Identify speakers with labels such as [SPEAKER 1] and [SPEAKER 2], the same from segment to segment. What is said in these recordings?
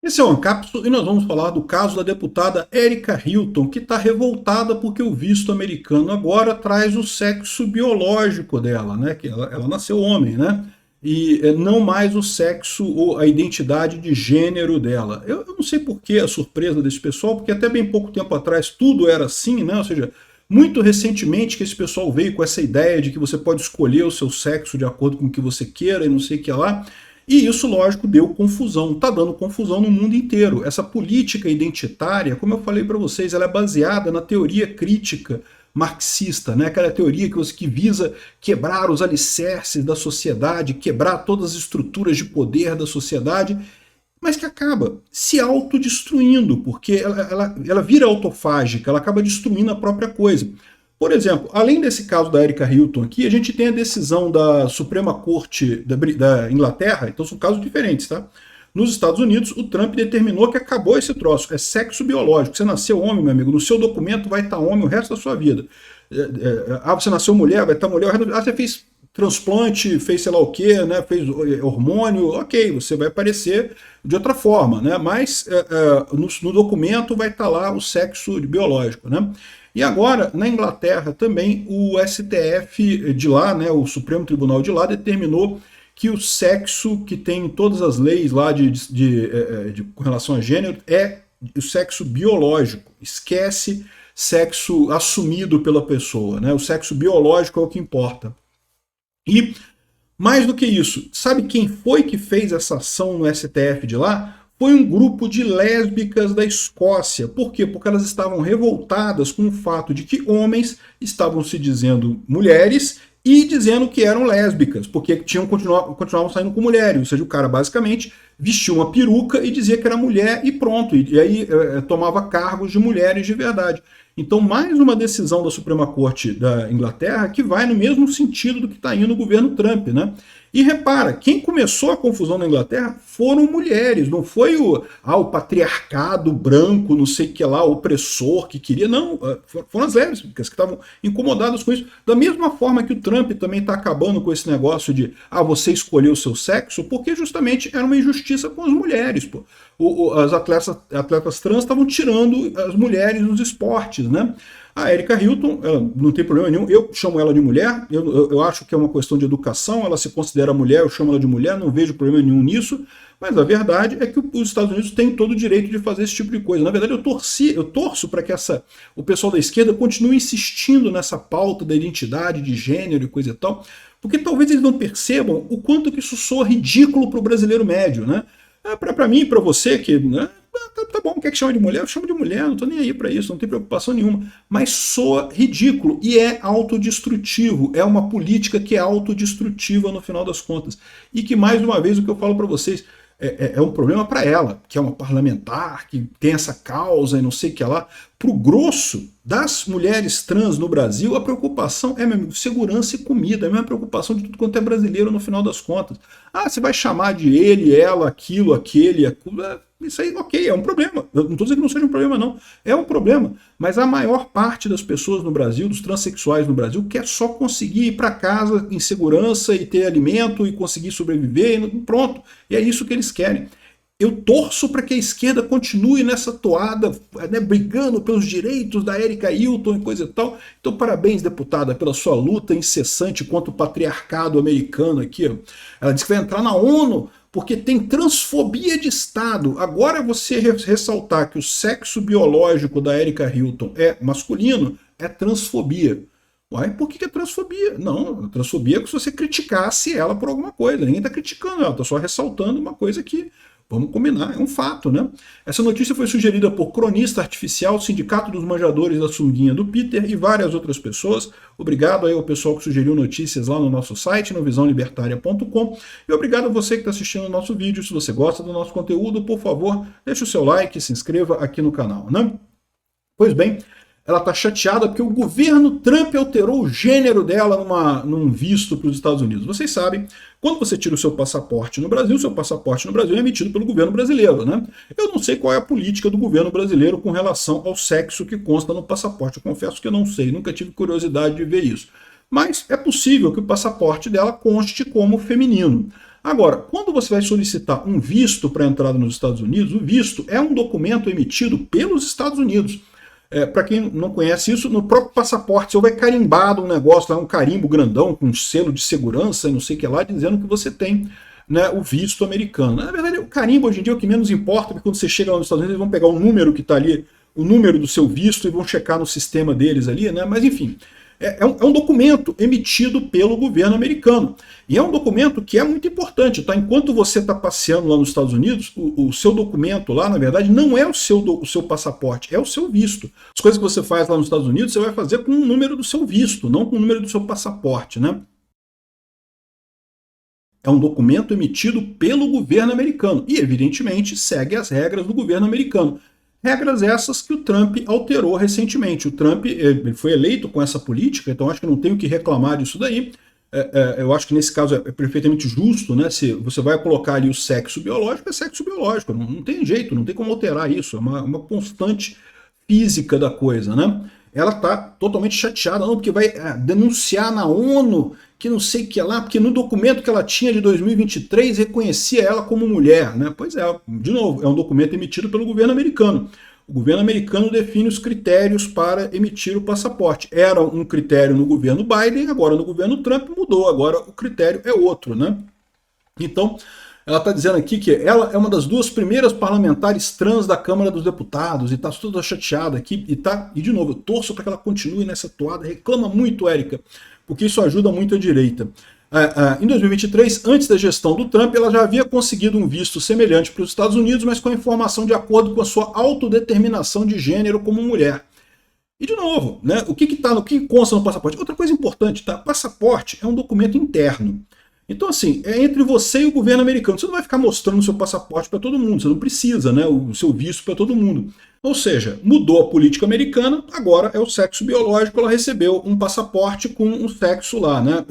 [SPEAKER 1] Esse é o Ancapso e nós vamos falar do caso da deputada Erika Hilton, que está revoltada porque o visto americano agora traz o sexo biológico dela, né? Que ela nasceu homem, né? E não mais o sexo ou a identidade de gênero dela. Eu não sei por que a surpresa desse pessoal, porque até bem pouco tempo atrás tudo era assim, né? Ou seja, muito recentemente que esse pessoal veio com essa ideia de que você pode escolher o seu sexo de acordo com o que você queira e não sei o que lá. E isso, lógico, deu confusão, está dando confusão no mundo inteiro. Essa política identitária, como eu falei para vocês, ela é baseada na teoria crítica marxista, né? Aquela teoria que visa quebrar os alicerces da sociedade, quebrar todas as estruturas de poder da sociedade, mas que acaba se autodestruindo, porque ela vira autofágica, ela acaba destruindo a própria coisa. Por exemplo, além desse caso da Erika Hilton aqui, a gente tem a decisão da Suprema Corte da Inglaterra, então são casos diferentes, tá? Nos Estados Unidos, o Trump determinou que acabou esse troço, é sexo biológico. Você nasceu homem, meu amigo, no seu documento vai estar homem o resto da sua vida. Você nasceu mulher, vai estar mulher o resto da vida. Você fez transplante, fez sei lá o que, né? Fez hormônio, ok, você vai aparecer de outra forma, né? Mas no documento vai estar lá o sexo biológico, né? E agora, na Inglaterra também, o STF de lá, né, o Supremo Tribunal de lá, determinou que o sexo que tem em todas as leis lá com relação a gênero é o sexo biológico. Esquece sexo assumido pela pessoa, né? O sexo biológico é o que importa. E, mais do que isso, sabe quem foi que fez essa ação no STF de lá? Foi um grupo de lésbicas da Escócia. Por quê? Porque elas estavam revoltadas com o fato de que homens estavam se dizendo mulheres e dizendo que eram lésbicas, porque continuavam saindo com mulheres. Ou seja, o cara basicamente vestia uma peruca e dizia que era mulher e pronto. E aí tomava cargos de mulheres de verdade. Então, mais uma decisão da Suprema Corte da Inglaterra que vai no mesmo sentido do que está indo o governo Trump, né? E repara, quem começou a confusão na Inglaterra foram mulheres, não foi o patriarcado branco, não sei o que lá, opressor que queria, não, foram as lésbicas que estavam incomodadas com isso. Da mesma forma que o Trump também está acabando com esse negócio de você escolheu o seu sexo, porque justamente era uma injustiça com as mulheres, pô. As atletas trans estavam tirando as mulheres nos esportes, né? A Erika Hilton, ela não tem problema nenhum, eu chamo ela de mulher, eu acho que é uma questão de educação, ela se considera mulher, eu chamo ela de mulher, não vejo problema nenhum nisso, mas a verdade é que os Estados Unidos têm todo o direito de fazer esse tipo de coisa. Na verdade, eu torço para que o pessoal da esquerda continue insistindo nessa pauta da identidade de gênero e coisa e tal, porque talvez eles não percebam o quanto que isso soa ridículo para o brasileiro médio, né? Para mim e para você, que né, tá bom, quer que chame de mulher? Eu chamo de mulher, não tô nem aí para isso, não tem preocupação nenhuma. Mas soa ridículo e é autodestrutivo. É uma política que é autodestrutiva no final das contas. E que, mais uma vez, o que eu falo para vocês, é um problema para ela, que é uma parlamentar, que tem essa causa e não sei o que lá. Para o grosso das mulheres trans no Brasil, a preocupação é, meu amigo, segurança e comida, é a mesma preocupação de tudo quanto é brasileiro no final das contas. Você vai chamar de ele, ela, aquilo, aquele, aquilo, isso aí, ok, é um problema. Eu não estou dizendo que não seja um problema, não. É um problema. Mas a maior parte das pessoas no Brasil, dos transexuais no Brasil, quer só conseguir ir para casa em segurança e ter alimento e conseguir sobreviver e pronto. E é isso que eles querem. Eu torço para que a esquerda continue nessa toada, né, brigando pelos direitos da Erika Hilton e coisa e tal. Então, parabéns, deputada, pela sua luta incessante contra o patriarcado americano aqui. Ela disse que vai entrar na ONU porque tem transfobia de Estado. Agora você ressaltar que o sexo biológico da Erika Hilton é masculino, é transfobia. Uai, por que é transfobia? Não, transfobia é que se você criticasse ela por alguma coisa. Ninguém está criticando ela, está só ressaltando uma coisa que, vamos combinar, é um fato, né? Essa notícia foi sugerida por Cronista Artificial, Sindicato dos Manjadores da Sunguinha do Peter e várias outras pessoas. Obrigado aí ao pessoal que sugeriu notícias lá no nosso site, no visãolibertaria.com. E obrigado a você que está assistindo o nosso vídeo. Se você gosta do nosso conteúdo, por favor, deixe o seu like e se inscreva aqui no canal, né? Pois bem, ela está chateada porque o governo Trump alterou o gênero dela num visto para os Estados Unidos. Vocês sabem, quando você tira o seu passaporte no Brasil é emitido pelo governo brasileiro, né? Eu não sei qual é a política do governo brasileiro com relação ao sexo que consta no passaporte. Eu confesso que eu não sei, nunca tive curiosidade de ver isso. Mas é possível que o passaporte dela conste como feminino. Agora, quando você vai solicitar um visto para entrada nos Estados Unidos, o visto é um documento emitido pelos Estados Unidos. Para quem não conhece isso, no próprio passaporte você vai carimbado um negócio, lá, um carimbo grandão com um selo de segurança e não sei o que lá, dizendo que você tem, né, o visto americano. Na verdade, o carimbo hoje em dia é o que menos importa, porque quando você chega lá nos Estados Unidos, eles vão pegar o número que está ali, o número do seu visto, e vão checar no sistema deles ali, né? Mas enfim, é um documento emitido pelo governo americano. E é um documento que é muito importante, tá? Enquanto você está passeando lá nos Estados Unidos, o seu documento lá, na verdade, não é o seu passaporte, é o seu visto. As coisas que você faz lá nos Estados Unidos, você vai fazer com o número do seu visto, não com o número do seu passaporte, né? É um documento emitido pelo governo americano e, evidentemente, segue as regras do governo americano. Regras essas que o Trump alterou recentemente. O Trump ele foi eleito com essa política, então acho que não tenho o que reclamar disso daí. Eu acho que nesse caso é perfeitamente justo, né? Se você vai colocar ali o sexo biológico, é sexo biológico. Não tem jeito, não tem como alterar isso. É uma constante física da coisa, né? Ela está totalmente chateada, não, porque vai denunciar na ONU que não sei o que lá, porque no documento que ela tinha de 2023 reconhecia ela como mulher, né? Pois é, de novo, é um documento emitido pelo governo americano. O governo americano define os critérios para emitir o passaporte. Era um critério no governo Biden, agora no governo Trump mudou, agora o critério é outro, né? Então, ela está dizendo aqui que ela é uma das 2 primeiras parlamentares trans da Câmara dos Deputados e está toda chateada aqui. E de novo, eu torço para que ela continue nessa toada. Reclama muito, Érica, porque isso ajuda muito a direita. Em 2023, antes da gestão do Trump, ela já havia conseguido um visto semelhante para os Estados Unidos, mas com a informação de acordo com a sua autodeterminação de gênero como mulher. E de novo, né, o que consta no passaporte? Outra coisa importante, tá? Passaporte é um documento interno. Então, assim, é entre você e o governo americano. Você não vai ficar mostrando o seu passaporte para todo mundo, você não precisa, né? O seu visto para todo mundo. Ou seja, mudou a política americana, agora é o sexo biológico, ela recebeu um passaporte com um sexo lá, né?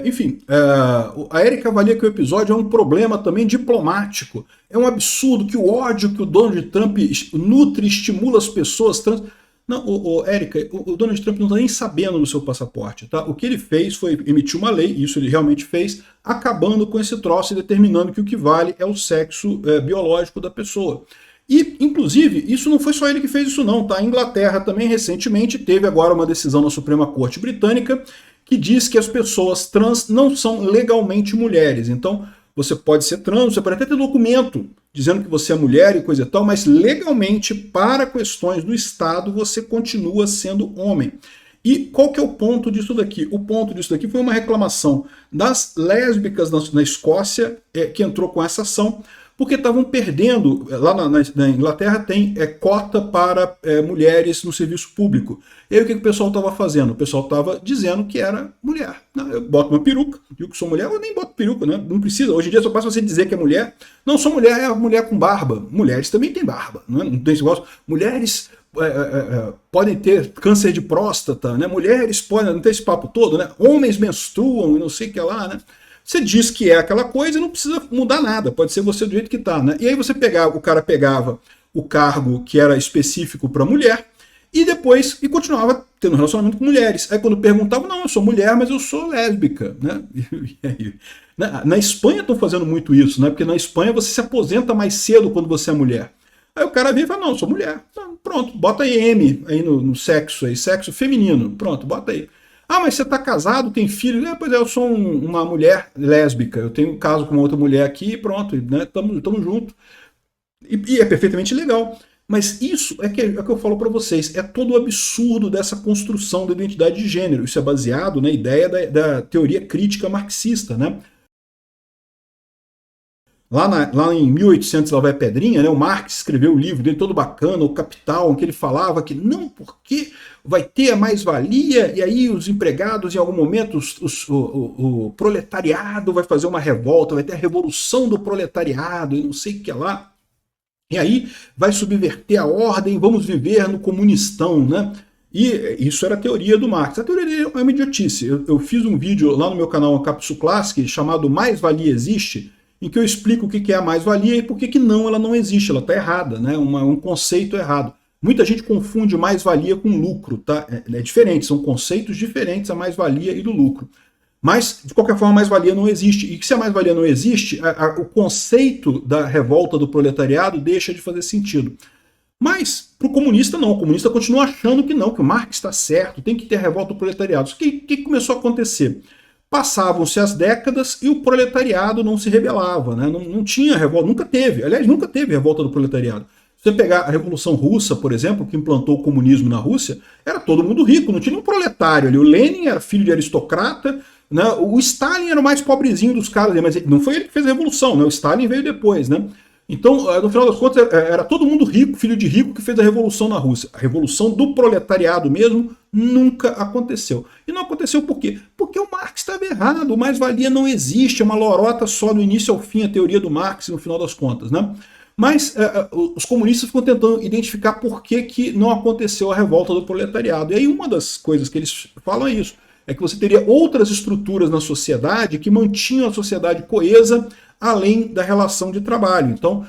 [SPEAKER 1] Enfim, a Érica avalia que o episódio é um problema também diplomático. É um absurdo que o ódio que o Donald Trump nutre e estimula as pessoas trans. Não, Érica, o Donald Trump não está nem sabendo do seu passaporte, tá? O que ele fez foi emitir uma lei, isso ele realmente fez, acabando com esse troço e determinando que o que vale é o sexo biológico da pessoa. E, inclusive, isso não foi só ele que fez isso não, tá? A Inglaterra também recentemente teve agora uma decisão na Suprema Corte Britânica que diz que as pessoas trans não são legalmente mulheres. Então, você pode ser trans, você pode até ter documento dizendo que você é mulher e coisa e tal, mas legalmente, para questões do Estado, você continua sendo homem. E qual que é o ponto disso daqui? O ponto disso daqui foi uma reclamação das lésbicas na Escócia, que entrou com essa ação, porque estavam perdendo, lá na Inglaterra tem cota para mulheres no serviço público. E aí o que o pessoal estava fazendo? O pessoal estava dizendo que era mulher. Não, eu boto uma peruca, digo que sou mulher, eu nem boto peruca, né? Não precisa. Hoje em dia só basta você dizer que é mulher. Não, sou mulher, é mulher com barba. Mulheres também têm barba, né? Não tem esse negócio. Mulheres podem ter câncer de próstata, né? Mulheres podem, não tem esse papo todo, né? Homens menstruam e não sei o que lá, né? Você diz que é aquela coisa e não precisa mudar nada, pode ser você do jeito que está, né? E aí o cara pegava o cargo que era específico para mulher e depois continuava tendo relacionamento com mulheres. Aí quando perguntava, não, eu sou mulher, mas eu sou lésbica, né? Na Espanha estão fazendo muito isso, né? Porque na Espanha você se aposenta mais cedo quando você é mulher. Aí o cara vem e fala, não, eu sou mulher. Então, pronto, bota aí M aí no sexo, aí, sexo feminino, pronto, bota aí. Ah, mas você está casado, tem filho? Pois é, eu sou uma mulher lésbica, eu tenho um caso com uma outra mulher aqui e pronto, né? Tamo junto. E é perfeitamente legal. Mas isso é que eu falo para vocês, é todo o absurdo dessa construção da identidade de gênero. Isso é baseado na ideia da teoria crítica marxista, né? Lá em 1800, lá vai a Pedrinha, né, o Marx escreveu o livro dele todo bacana, O Capital, em que ele falava que não, porque vai ter a mais-valia, e aí os empregados, em algum momento, o proletariado vai fazer uma revolta, vai ter a revolução do proletariado, e não sei o que lá. E aí vai subverter a ordem, vamos viver no comunistão, né? E isso era a teoria do Marx. A teoria dele é uma idiotice. Eu fiz um vídeo lá no meu canal Ancapsu Classic chamado Mais-Valia Existe, em que eu explico o que é a mais-valia e por que não, ela não existe, ela está errada, né? Um conceito errado. Muita gente confunde mais-valia com lucro, tá? É diferente, são conceitos diferentes, a mais-valia e do lucro. Mas, de qualquer forma, a mais-valia não existe. E se a mais-valia não existe, o conceito da revolta do proletariado deixa de fazer sentido. Mas, para o comunista, não. O comunista continua achando que não, que o Marx está certo, tem que ter a revolta do proletariado. O que começou a acontecer? Passavam-se as décadas e o proletariado não se rebelava, né? Não tinha revolta, nunca teve. Aliás, nunca teve revolta do proletariado. Se você pegar a Revolução Russa, por exemplo, que implantou o comunismo na Rússia, era todo mundo rico, não tinha nenhum proletário ali. O Lenin era filho de aristocrata, né? O Stalin era o mais pobrezinho dos caras, mas não foi ele que fez a revolução, né? O Stalin veio depois, né? Então, no final das contas, era todo mundo rico, filho de rico, que fez a revolução na Rússia. A revolução do proletariado mesmo nunca aconteceu. E não aconteceu por quê? Porque o Marx estava errado, o mais-valia não existe, é uma lorota só do início ao fim, a teoria do Marx, no final das contas, né? Mas os comunistas ficam tentando identificar por que não aconteceu a revolta do proletariado. E aí uma das coisas que eles falam é isso, é que você teria outras estruturas na sociedade que mantinham a sociedade coesa, além da relação de trabalho. Então,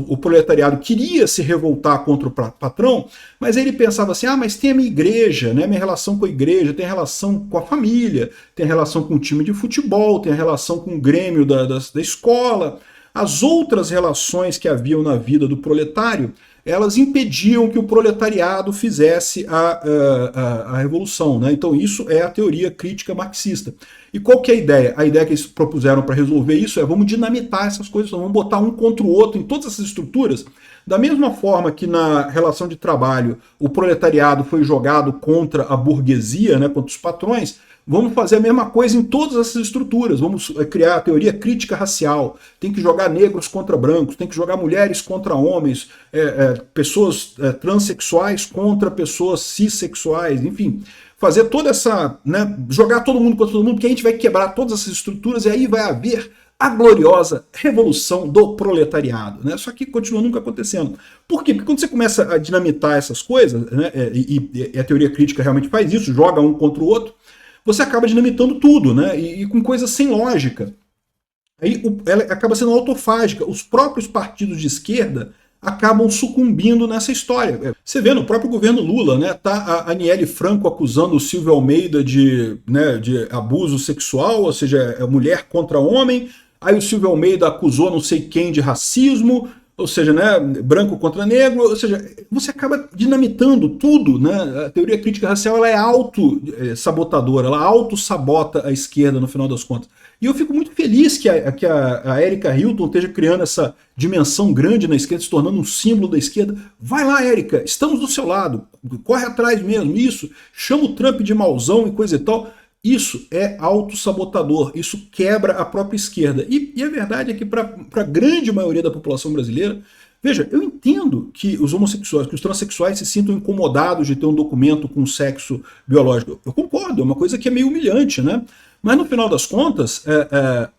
[SPEAKER 1] o proletariado queria se revoltar contra o patrão, mas ele pensava assim, mas tem a minha igreja, né? Minha relação com a igreja, tem a relação com a família, tem a relação com o time de futebol, tem a relação com o grêmio da escola. As outras relações que haviam na vida do proletário, elas impediam que o proletariado fizesse a revolução, né? Então isso é a teoria crítica marxista. E qual que é a ideia? A ideia que eles propuseram para resolver isso é vamos dinamitar essas coisas, vamos botar um contra o outro em todas essas estruturas, da mesma forma que na relação de trabalho o proletariado foi jogado contra a burguesia, né, contra os patrões. Vamos fazer a mesma coisa em todas essas estruturas. Vamos criar a teoria crítica racial. Tem que jogar negros contra brancos, tem que jogar mulheres contra homens, pessoas transexuais contra pessoas cissexuais, enfim. Fazer toda essa, né, jogar todo mundo contra todo mundo, porque a gente vai quebrar todas essas estruturas e aí vai haver a gloriosa revolução do proletariado, né? Só que continua nunca acontecendo. Por quê? Porque quando você começa a dinamitar essessas coisas, né, e a teoria crítica realmente faz isso, joga um contra o outro, você acaba dinamitando tudo, né? E com coisas sem lógica. Aí ela acaba sendo autofágica. Os próprios partidos de esquerda acabam sucumbindo nessa história. Você vê no próprio governo Lula, né? Tá a Aniele Franco acusando o Silvio Almeida de abuso sexual, ou seja, é mulher contra homem. Aí o Silvio Almeida acusou não sei quem de racismo, ou seja, né, branco contra negro, ou seja, você acaba dinamitando tudo, né? A teoria crítica racial ela é auto-sabotadora, ela auto-sabota a esquerda no final das contas. E eu fico muito feliz que a Erika Hilton esteja criando essa dimensão grande na esquerda, se tornando um símbolo da esquerda. Vai lá, Erika, estamos do seu lado, corre atrás mesmo, isso, chama o Trump de mauzão e coisa e tal. Isso é autossabotador, isso quebra a própria esquerda. E a verdade é que para a grande maioria da população brasileira, veja, eu entendo que os homossexuais, que os transexuais se sintam incomodados de ter um documento com sexo biológico. Eu concordo, é uma coisa que é meio humilhante, né? Mas no final das contas, é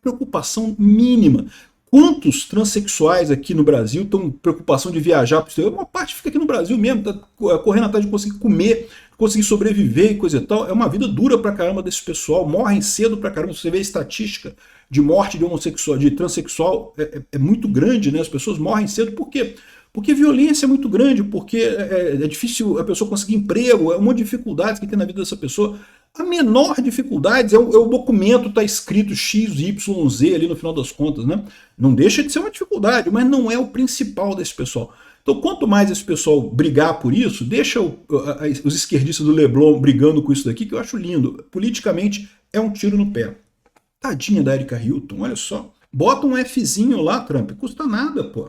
[SPEAKER 1] preocupação mínima. Quantos transexuais aqui no Brasil estão com preocupação de viajar para o exterior? Uma parte fica aqui no Brasil mesmo, tá correndo atrás de conseguir comer, conseguir sobreviver e coisa e tal. É uma vida dura pra caramba desse pessoal, morrem cedo pra caramba. Você vê a estatística de morte de homossexual, de transexual, é muito grande, né? As pessoas morrem cedo, por quê? Porque violência é muito grande, porque é difícil a pessoa conseguir emprego, é uma dificuldade que tem na vida dessa pessoa. A menor dificuldade é o documento tá escrito XYZ ali no final das contas, né? Não deixa de ser uma dificuldade, mas não é o principal desse pessoal. Então, quanto mais esse pessoal brigar por isso, deixa os esquerdistas do Leblon brigando com isso daqui, que eu acho lindo. Politicamente, é um tiro no pé. Tadinha da Erika Hilton, olha só. Bota um Fzinho lá, Trump, custa nada, pô.